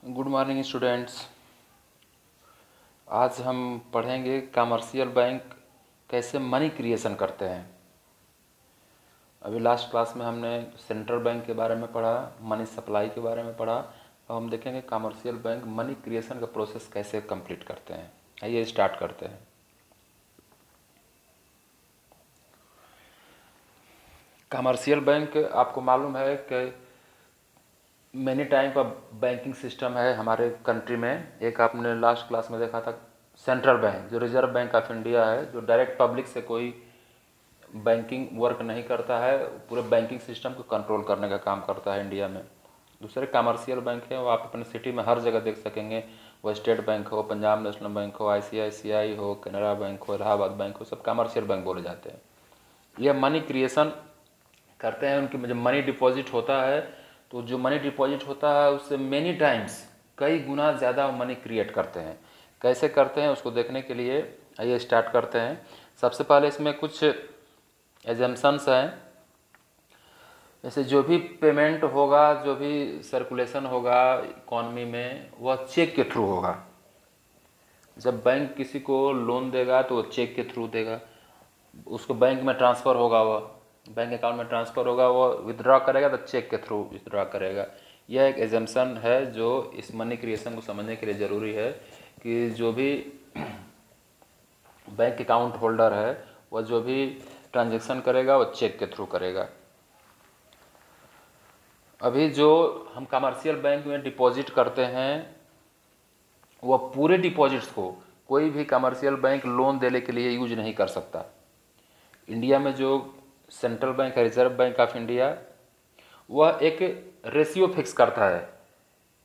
Good morning students. आज हम पढ़ेंगे कमर्शियल बैंक कैसे मनी क्रिएशन करते हैं। अभी लास्ट क्लास में हमने सेंट्रल बैंक के बारे में पढ़ा, मनी सप्लाई के बारे में पढ़ा। अब हम देखेंगे कमर्शियल बैंक मनी क्रिएशन का प्रोसेस कैसे कंप्लीट करते हैं। आइए स्टार्ट करते हैं। कमर्शियल बैंक आपको मालूम है कि मैनी टाइप का बैंकिंग सिस्टम है हमारे कंट्री में। एक आपने लास्ट क्लास में देखा था सेंट्रल बैंक, जो रिजर्व बैंक ऑफ इंडिया है, जो डायरेक्ट पब्लिक से कोई बैंकिंग वर्क नहीं करता है, पूरे बैंकिंग सिस्टम को कंट्रोल करने का काम करता है इंडिया में। दूसरे कमर्शियल बैंक है, वो आप अपने सिटी में हर जगह देख सकेंगे। वो स्टेट बैंक हो, पंजाब नेशनल बैंक हो, ICICI हो, कैनरा बैंक हो, इलाहाबाद बैंक हो, सब कमर्शियल बैंक बोले जाते हैं। ये मनी क्रिएशन करते हैं। उनकी जब मनी डिपॉजिट होता है तो जो मनी डिपॉजिट होता है उससे मेनी टाइम्स कई गुना ज़्यादा मनी क्रिएट करते हैं। कैसे करते हैं उसको देखने के लिए आइए स्टार्ट करते हैं। सबसे पहले इसमें कुछ एजम्पशंस हैं। जैसे जो भी पेमेंट होगा, जो भी सर्कुलेशन होगा इकॉनमी में, वह चेक के थ्रू होगा। जब बैंक किसी को लोन देगा तो वो चेक के थ्रू देगा। उसको बैंक में ट्रांसफ़र होगा, वह बैंक अकाउंट में ट्रांसफ़र होगा, वो विथड्रॉ करेगा तो चेक के थ्रू विथड्रॉ करेगा। यह एक एजम्पशन है जो इस मनी क्रिएशन को समझने के लिए ज़रूरी है कि जो भी बैंक अकाउंट होल्डर है वह जो भी ट्रांजैक्शन करेगा वो चेक के थ्रू करेगा। अभी जो हम कमर्शियल बैंक में डिपॉजिट करते हैं वह पूरे डिपॉजिट्स को कोई भी कमर्शियल बैंक लोन देने के लिए यूज नहीं कर सकता। इंडिया में जो सेंट्रल बैंक है, रिजर्व बैंक ऑफ इंडिया, वह एक रेशियो फिक्स करता है,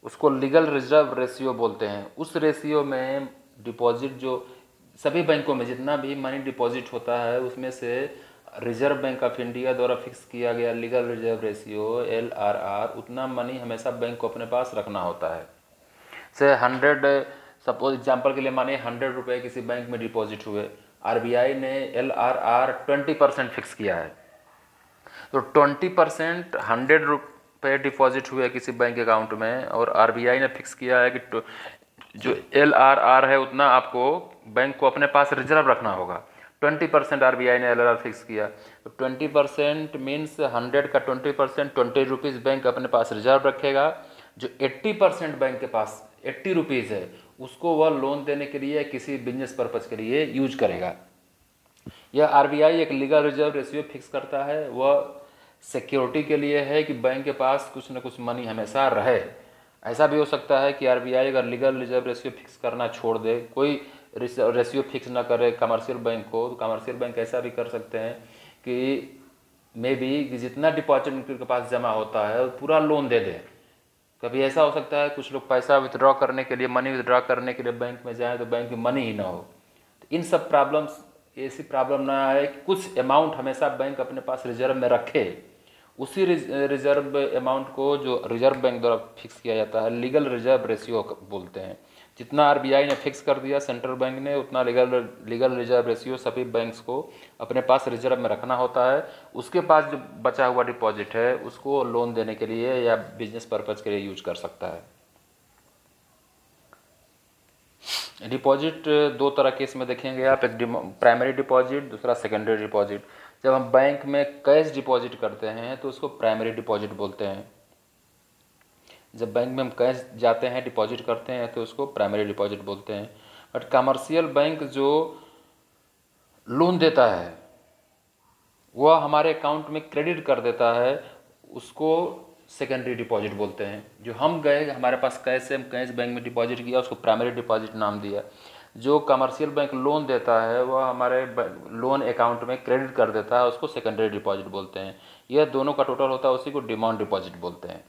उसको लीगल रिजर्व रेशियो बोलते हैं। उस रेशियो में डिपॉजिट जो सभी बैंकों में जितना भी मनी डिपॉजिट होता है उसमें से रिजर्व बैंक ऑफ इंडिया द्वारा फिक्स किया गया लीगल रिजर्व रेशियो LRR, उतना मनी हमेशा बैंक को अपने पास रखना होता है। से 100, सपोज एग्जाम्पल के लिए मानिए 100 रुपये किसी बैंक में डिपॉजिट हुए, RBI ने LRR 20% फिक्स किया है, तो 20% 100 रुपये डिपॉजिट हुए किसी बैंक अकाउंट में और RBI ने फिक्स किया है कि जो LRR है उतना आपको बैंक को अपने पास रिजर्व रखना होगा। 20% RBI ने LRR फिक्स किया, तो 20% मीन्स 100 का 20%, 20 रुपीज़ बैंक अपने पास रिजर्व रखेगा। जो 80% बैंक के पास 80 रुपीज़ है उसको वह लोन देने के लिए किसी बिजनेस पर्पज़ के लिए यूज करेगा। यह RBI एक लीगल रिजर्व रेशियो फिक्स करता है, वह सिक्योरिटी के लिए है कि बैंक के पास कुछ न कुछ मनी हमेशा रहे। ऐसा भी हो सकता है कि RBI अगर लीगल रिजर्व रेशियो फिक्स करना छोड़ दे, कोई रेशियो फिक्स ना करे कमर्शियल बैंक को, तो कमर्शियल बैंक ऐसा भी कर सकते हैं कि मे बी जितना डिपॉजिट उनके पास जमा होता है पूरा लोन दे दें। कभी ऐसा हो सकता है कुछ लोग पैसा विथड्रॉ करने के लिए, मनी विथड्रॉ करने के लिए बैंक में जाएँ तो बैंक में मनी ही ना हो। तो इन सब प्रॉब्लम्स, ऐसी प्रॉब्लम ना आए कि कुछ अमाउंट हमेशा बैंक अपने पास रिजर्व में रखे। उसी रिजर्व अमाउंट को जो रिजर्व बैंक द्वारा फिक्स किया जाता है लीगल रिजर्व रेशियो बोलते हैं। जितना RBI ने फिक्स कर दिया सेंट्रल बैंक ने, उतना लीगल रिजर्व रेशियो सभी बैंक्स को अपने पास रिजर्व में रखना होता है। उसके पास जो बचा हुआ डिपॉजिट है उसको लोन देने के लिए या बिजनेस पर्पज़ के लिए यूज कर सकता है। डिपॉजिट दो तरह के इसमें देखेंगे आप, एक प्राइमरी डिपॉजिट, दूसरा सेकेंडरी डिपॉजिट। जब हम बैंक में कैश डिपॉजिट करते हैं तो उसको प्राइमरी डिपॉजिट बोलते हैं। जब बैंक में हम कैश जाते हैं डिपॉजिट करते हैं तो उसको प्राइमरी डिपॉजिट बोलते हैं। बट कमर्शियल बैंक जो लोन देता है वह हमारे अकाउंट में क्रेडिट कर देता है, उसको सेकेंडरी डिपॉजिट बोलते हैं। जो हम गए हमारे पास कैश है, हम कैश बैंक में डिपॉजिट किया, उसको प्राइमरी डिपॉजिट नाम दिया। जो कमर्शियल बैंक लोन देता है वह हमारे लोन अकाउंट में क्रेडिट कर देता है, उसको सेकेंडरी डिपॉजिट बोलते हैं। यह दोनों का टोटल होता है, उसी को डिमांड डिपॉजिट बोलते हैं।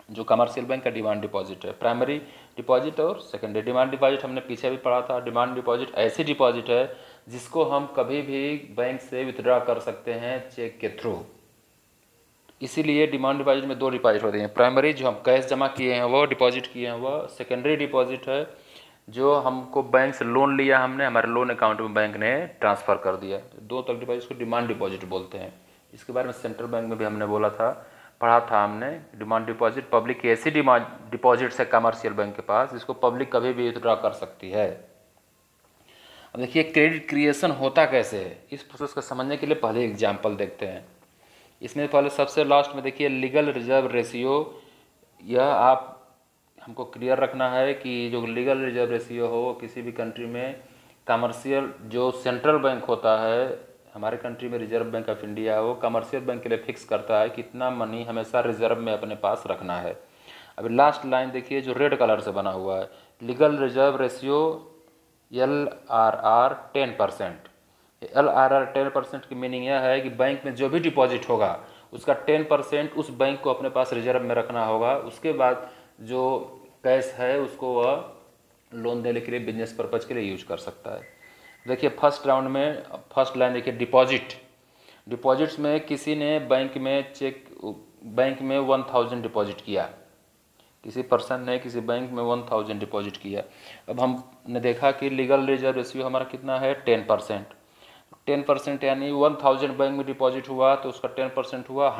जो कमर्शियल बैंक का डिमांड डिपॉजिट है, प्राइमरी डिपॉजिट और सेकेंडरी। डिमांड डिपॉजिट हमने पीछे भी पढ़ा था। डिमांड डिपॉजिट ऐसी डिपॉजिट है जिसको हम कभी भी बैंक से विथड्रॉ कर सकते हैं चेक के थ्रू। इसीलिए डिमांड डिपॉजिट में दो डिपॉजिट होते हैं, प्राइमरी जो हम कैश जमा किए हैं वो डिपॉजिट किए हैं वह, सेकेंडरी डिपॉजिट है जो हमको बैंक से लोन लिया हमने, हमारे लोन अकाउंट में बैंक ने ट्रांसफ़र कर दिया। दो तरह डिपॉजिट को डिमांड डिपॉजिट बोलते हैं। इसके बारे में सेंट्रल बैंक में भी हमने बोला था। पढ़ा था हमने, डिमांड डिपॉजिट पब्लिक की ऐसी डिमांड डिपॉजिट्स है कमर्शियल बैंक के पास जिसको पब्लिक कभी भी विथड्रॉ कर सकती है। अब देखिए क्रेडिट क्रिएशन होता कैसे है, इस प्रोसेस को समझने के लिए पहले एग्जाम्पल देखते हैं। इसमें पहले सबसे लास्ट में देखिए लीगल रिजर्व रेशियो, यह आप हमको क्लियर रखना है कि जो लीगल रिजर्व रेशियो हो किसी भी कंट्री में, कमर्शियल जो सेंट्रल बैंक होता है, हमारे कंट्री में रिजर्व बैंक ऑफ इंडिया है, वो कमर्शियल बैंक के लिए फिक्स करता है कितना मनी हमेशा रिजर्व में अपने पास रखना है। अभी लास्ट लाइन देखिए जो रेड कलर से बना हुआ है, legal reserve ratio LRR 10%। LRR 10% की मीनिंग यह है कि बैंक में जो भी डिपॉजिट होगा उसका 10% उस बैंक को अपने पास रिजर्व में रखना होगा। उसके बाद जो कैश है उसको वह लोन देने के लिए, बिजनेस पर्पज़ के लिए यूज कर सकता है। देखिए फर्स्ट राउंड में फर्स्ट लाइन देखिए डिपॉजिट। डिपॉजिट्स में किसी ने बैंक में 1000 डिपॉजिट किया, किसी पर्सन ने किसी बैंक में 1000 डिपॉजिट किया। अब हमने देखा कि लीगल रिजर्व रेशियो हमारा कितना है 10%। 10% यानी 1000 बैंक में डिपॉजिट हुआ तो उसका 10% हुआ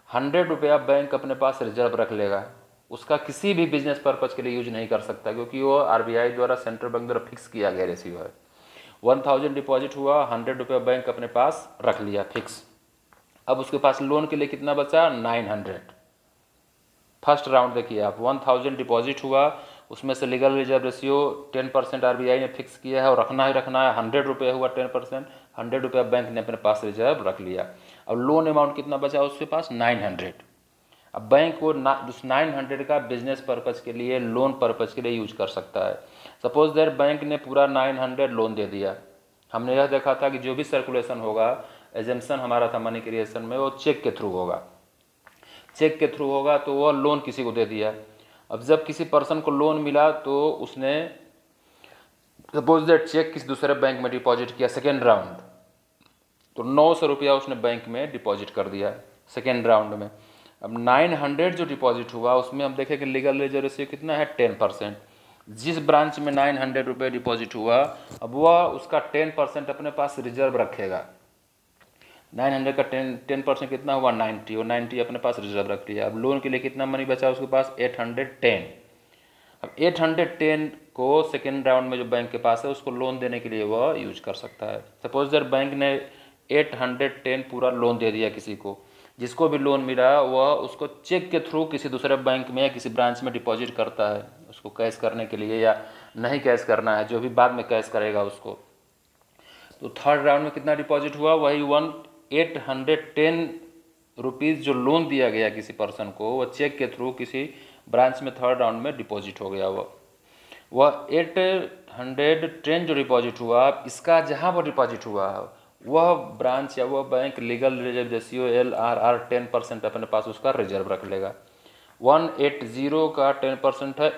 100 रुपया बैंक अपने पास रिजर्व रख लेगा। उसका किसी भी बिजनेस पर्पज़ के लिए यूज नहीं कर सकता क्योंकि वो RBI द्वारा, सेंट्रल बैंक द्वारा फिक्स किया गया रेशियो है। 1000 डिपॉजिट हुआ, 100 रुपया बैंक अपने पास रख लिया फिक्स। अब उसके पास लोन के लिए कितना बचा 900। फर्स्ट राउंड देखिए आप, 1000 डिपॉजिट हुआ, उसमें से लीगल रिजर्व रेशियो 10% RBI ने फिक्स किया है और रखना ही रखना है। 100 रुपये हुआ 10%, 100 रुपया बैंक ने अपने पास रिजर्व रख लिया। अब लोन अमाउंट कितना बचा उसके पास 900। अब बैंक वो उस 900 का बिजनेस पर्पज़ के लिए, लोन पर्पज़ के लिए यूज कर सकता है। सपोज दैट बैंक ने पूरा 900 लोन दे दिया। हमने यह देखा था कि जो भी सर्कुलेशन होगा, एजम्पशन हमारा था मनी क्रिएशन में, वो चेक के थ्रू होगा। चेक के थ्रू होगा तो वह लोन किसी को दे दिया। अब जब किसी पर्सन को लोन मिला तो उसने सपोज दैट चेक किसी दूसरे बैंक में डिपॉजिट किया सेकेंड राउंड, तो 900 रुपया उसने बैंक में डिपॉजिट कर दिया सेकेंड राउंड में। अब 900 जो डिपॉजिट हुआ उसमें हम देखें कि लीगल रिजर्व रेशियो कितना है 10%। जिस ब्रांच में 900 रुपये डिपॉजिट हुआ, अब वह उसका 10% अपने पास रिजर्व रखेगा। 900 का 10% कितना हुआ 90, और 90 अपने पास रिजर्व रख लिया। अब लोन के लिए कितना मनी बचा उसके पास 810। अब 810 को सेकेंड राउंड में जो बैंक के पास है उसको लोन देने के लिए वह यूज कर सकता है। सपोज दैट बैंक ने 810 पूरा लोन दे दिया किसी को, जिसको भी लोन मिला वह उसको चेक के थ्रू किसी दूसरे बैंक में या किसी ब्रांच में डिपॉजिट करता है, उसको कैश करने के लिए या नहीं कैश करना है, जो भी बाद में कैश करेगा उसको। तो थर्ड राउंड में कितना डिपॉजिट हुआ, वही 810 रुपीज़ जो लोन दिया गया किसी पर्सन को, वह चेक के थ्रू किसी ब्रांच में थर्ड राउंड में डिपॉजिट हो गया। वह 810 जो डिपॉजिट हुआ, इसका जहाँ पर डिपॉजिट हुआ वह ब्रांच या वह bank legal reserve ratio LRR 10% अपने पास उसका रिजर्व रख लेगा। 180 का 10% है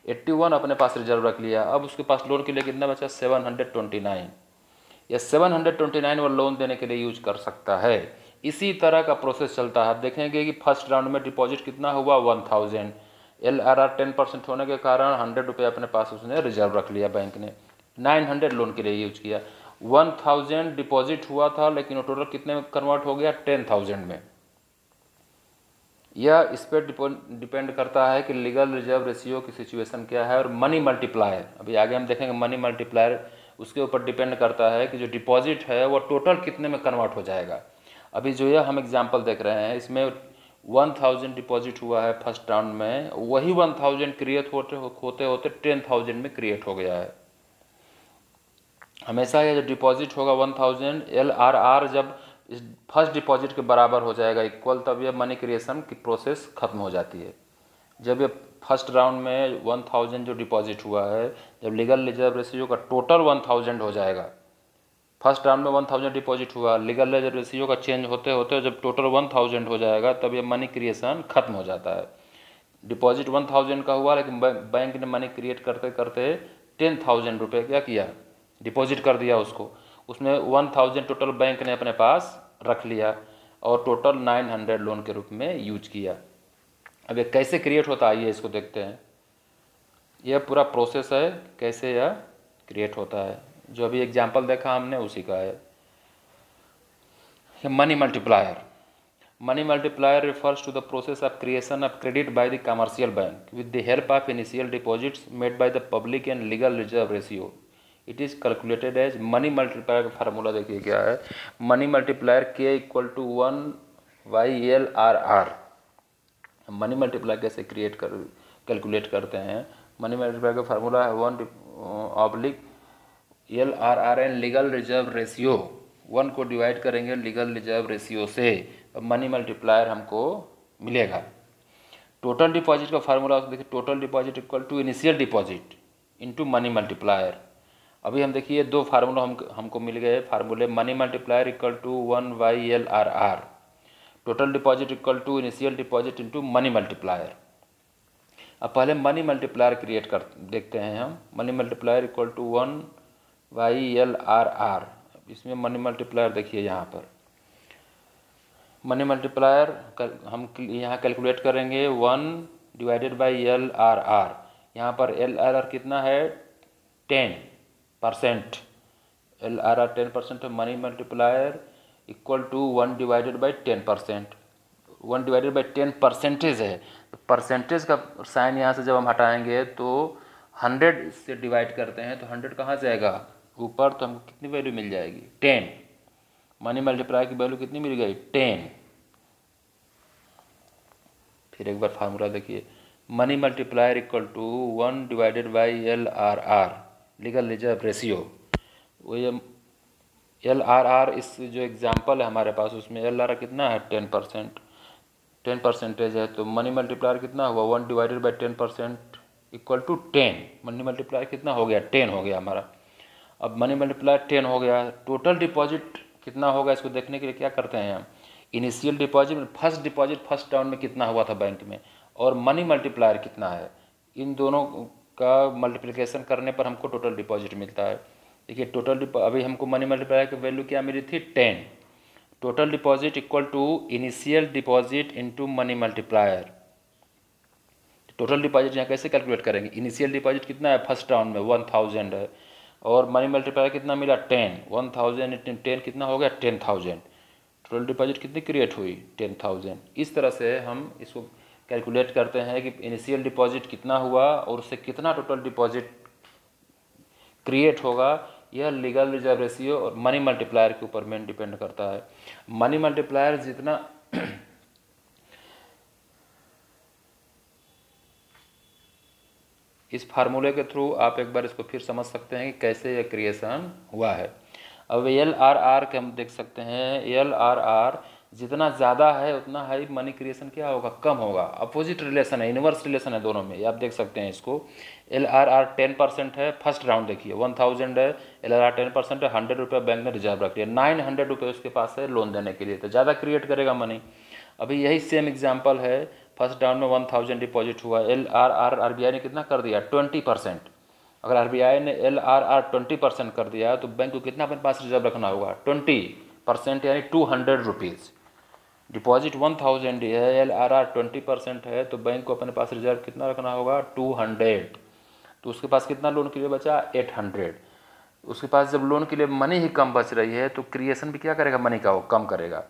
81 अपने पास रिजर्व रख लिया। अब उसके पास लोन के लिए कितना बचा 729, या 729 वो लोन देने के लिए यूज कर सकता है। इसी तरह का प्रोसेस चलता है। आप देखेंगे कि फर्स्ट राउंड में डिपॉजिट कितना हुआ 1000, LRR 10% होने के कारण 100 रुपये अपने पास उसने रिजर्व रख लिया बैंक ने, 900 लोन के लिए यूज किया। 1000 डिपॉजिट हुआ था लेकिन वो टोटल कितने में कन्वर्ट हो गया 10,000 में। यह इस पर डिपेंड करता है कि लीगल रिजर्व रेशियो की सिचुएशन क्या है। और मनी मल्टीप्लायर, अभी आगे हम देखेंगे मनी मल्टीप्लायर, उसके ऊपर डिपेंड करता है कि जो डिपॉजिट है वो टोटल कितने में कन्वर्ट हो जाएगा। अभी जो यह हम एग्जांपल देख रहे हैं इसमें 1000 डिपॉजिट हुआ है फर्स्ट राउंड में, वही 1000 क्रिएट होते होते 10,000 में क्रिएट हो गया है। हमेशा ये जो डिपॉजिट होगा 1000, LRR जब इस फर्स्ट डिपॉजिट के बराबर हो जाएगा इक्वल, तब ये मनी क्रिएशन की प्रोसेस खत्म हो जाती है। जब ये फर्स्ट राउंड में 1000 जो डिपॉजिट हुआ है, जब लीगल रिजर्व रेशियो का टोटल 1000 हो जाएगा, फर्स्ट राउंड में 1000 डिपॉजिट हुआ, लीगल रिजर्व रेशियो का चेंज होते होते जब टोटल 1000 हो जाएगा तब ये मनी क्रिएशन खत्म हो जाता है। डिपॉजिट 1000 का हुआ लेकिन बैंक ने मनी क्रिएट करते करते 10,000 रुपये क्या किया, डिपॉजिट कर दिया उसको, उसमें 1000 टोटल बैंक ने अपने पास रख लिया और टोटल 900 लोन के रूप में यूज किया। अब ये कैसे क्रिएट होता है आइए इसको देखते हैं। यह पूरा प्रोसेस है कैसे यह क्रिएट होता है, जो अभी एग्जांपल देखा हमने उसी का है। Money multiplier, Money multiplier refers to the process of creation of credit by the commercial bank with the help of initial deposits made by the public and legal reserve ratio. It is calculated as money multiplier का formula देखिए क्या है, money multiplier K equal to 1/LRR। Money multiplier कैसे calculate करते हैं, money multiplier का formula है 1/LRR and legal reserve ratio. 1 को डिवाइड करेंगे लीगल रिजर्व रेशियो से, मनी मल्टीप्लायर हमको मिलेगा। टोटल डिपॉजिट का फार्मूला देखिए, total deposit equal to initial deposit into money multiplier. अभी हम देखिए दो फार्मूला हमको मिल गए फार्मूले, money multiplier equal to 1/LRR, total deposit equal to initial deposit into money multiplier. अब पहले मनी मल्टीप्लायर क्रिएट कर देखते हैं हम। Money multiplier equal to 1/LRR। इसमें मनी मल्टीप्लायर देखिए यहाँ पर मनी मल्टीप्लायर हम यहाँ कैलकुलेट करेंगे 1/LRR। यहाँ पर LRR कितना है 10%, LRR 10% है। Money multiplier equal to 1/10%, 1/10 percentage है। तो परसेंटेज का साइन यहाँ से जब हम हटाएंगे तो 100 से डिवाइड करते हैं तो 100 कहाँ से आएगा ऊपर, तो हमको कितनी वैल्यू मिल जाएगी 10। मनी मल्टीप्लायर की वैल्यू कितनी मिल गई 10। फिर एक बार फार्मूला देखिए, money multiplier equal to 1/LRR legal reserve ratio. वो ये LRR इस जो एग्जांपल है हमारे पास उसमें LRR कितना है 10%, 10% है। तो मनी मल्टीप्लायर कितना हुआ 1/10% इक्वल टू 10। मनी मल्टीप्लायर कितना हो गया 10 हो गया हमारा। अब मनी मल्टीप्लायर 10 हो गया, टोटल डिपॉजिट कितना होगा इसको देखने के लिए क्या करते हैं हम, initial deposit first deposit first round में कितना हुआ था बैंक में और मनी मल्टीप्लायर कितना है, इन दोनों का मल्टीप्लिकेशन करने पर हमको टोटल डिपॉजिट मिलता है। देखिए टोटल अभी हमको मनी मल्टीप्लायर की वैल्यू क्या मिली थी 10। Total deposit equal to initial deposit into money multiplier. Total deposit यहाँ कैसे कैलकुलेट करेंगे, इनिशियल डिपॉजिट कितना है फर्स्ट राउंड में 1000 है और मनी मल्टीप्लायर कितना मिला 10, 1000 × 10 कितना हो गया 10,000। टोटल डिपॉजिट कितनी क्रिएट हुई 10,000। इस तरह से हम इसको कैलकुलेट करते हैं कि इनिशियल डिपॉजिट कितना हुआ और उससे कितना टोटल डिपॉजिट क्रिएट होगा। यह लीगल रिजर्व रेशियो और मनी मल्टीप्लायर के ऊपर मेन डिपेंड करता है। मनी मल्टीप्लायर जितना इस फार्मूले के थ्रू आप एक बार इसको फिर समझ सकते हैं कि कैसे यह क्रिएशन हुआ है। अब LRR के हम देख सकते हैं, LRR जितना ज़्यादा है उतना हाई मनी क्रिएशन क्या होगा कम होगा। अपोजिट रिलेशन है, इनवर्स रिलेशन है दोनों में, आप देख सकते हैं इसको। LRR 10% है फर्स्ट राउंड देखिए 1000 है, LRR 10% है, 100 रुपये बैंक ने रिजर्व रख लिया, 900 रुपये उसके पास है लोन देने के लिए, तो ज़्यादा क्रिएट करेगा मनी। अभी यही सेम एग्जाम्पल है, फर्स्ट राउंड में 1000 डिपॉजिट हुआ, LRR RBI ने कितना कर दिया 20%। अगर RBI ने LRR 20% कर दिया तो बैंक को कितना अपने पास रिजर्व रखना होगा 20%, यानी 200 रुपीज़। डिपॉजिट 1000 है, LRR 20% है, तो बैंक को अपने पास रिजर्व कितना रखना होगा 200। तो उसके पास कितना लोन के लिए बचा 800। उसके पास जब लोन के लिए मनी ही कम बच रही है तो क्रिएशन भी क्या करेगा मनी का वो कम करेगा।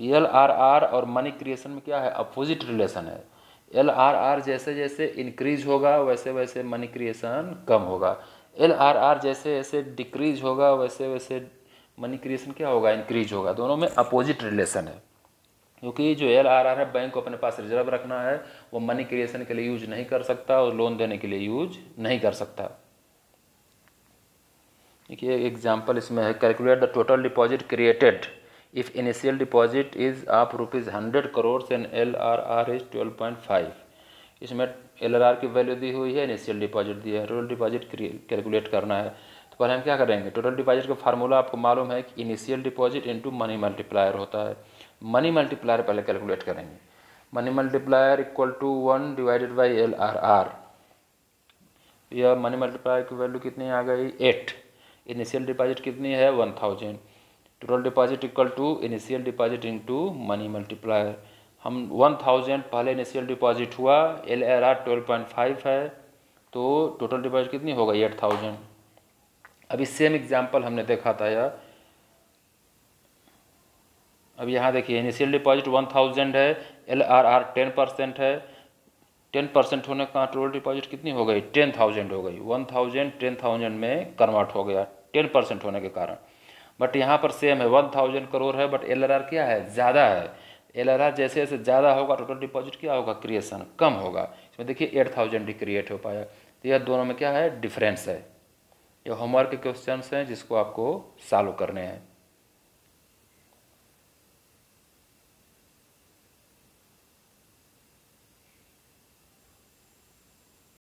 LRR और मनी क्रिएशन में क्या है अपोजिट रिलेशन है। LRR जैसे जैसे इंक्रीज होगा वैसे वैसे मनी क्रिएशन कम होगा, LRR जैसे जैसे डिक्रीज होगा वैसे वैसे मनी क्रिएशन क्या होगा इंक्रीज होगा। दोनों में अपोजिट रिलेशन है, क्योंकि जो LRR है बैंक को अपने पास रिजर्व रखना है, वो मनी क्रिएशन के लिए यूज नहीं कर सकता और लोन देने के लिए यूज नहीं कर सकता। देखिए एग्जाम्पल इसमें है, calculate the total deposit created if initial deposit is of ₹100 crore and LRR is 12.5। इसमें LRR की वैल्यू दी हुई है, इनिशियल डिपॉजिट दिया है, टोटल डिपॉजिट कैलकुलेट करना है। तो पहले हम क्या करेंगे, टोटल डिपॉजिट का फार्मूला आपको मालूम है कि initial deposit into money multiplier होता है। मनी मल्टीप्लायर पहले कैलकुलेट करेंगे, money multiplier equal to 1/LRR। यह मनी मल्टीप्लायर की वैल्यू कितनी आ गई 8। इनिशियल डिपॉजिट कितनी है 1000। Total deposit equal to initial deposit into money multiplier. हम 1000 पहले इनिशियल डिपॉजिट हुआ, LRR 12.5 है, तो टोटल डिपॉजिट कितनी हो गई 8000। अभी सेम एग्जाम्पल हमने देखा था यार, अब यहाँ देखिए इनिशियल डिपॉजिट 1000 है, LRR 10% है, 10% होने का टोटल डिपॉजिट कितनी हो गई 10,000 हो गई, 1000 10,000 में कन्वर्ट हो गया 10% होने के कारण। बट यहाँ पर सेम है 1000 करोड़ है, बट LRR क्या है ज़्यादा है। LRR जैसे जैसे ज़्यादा होगा टोटल डिपॉजिट क्या होगा क्रिएशन कम होगा। इसमें देखिए 8000 ही क्रिएट हो पाया। तो यह दोनों में क्या है डिफरेंस है। ये होमवर्क के क्वेश्चंस हैं जिसको आपको सॉल्व करने हैं।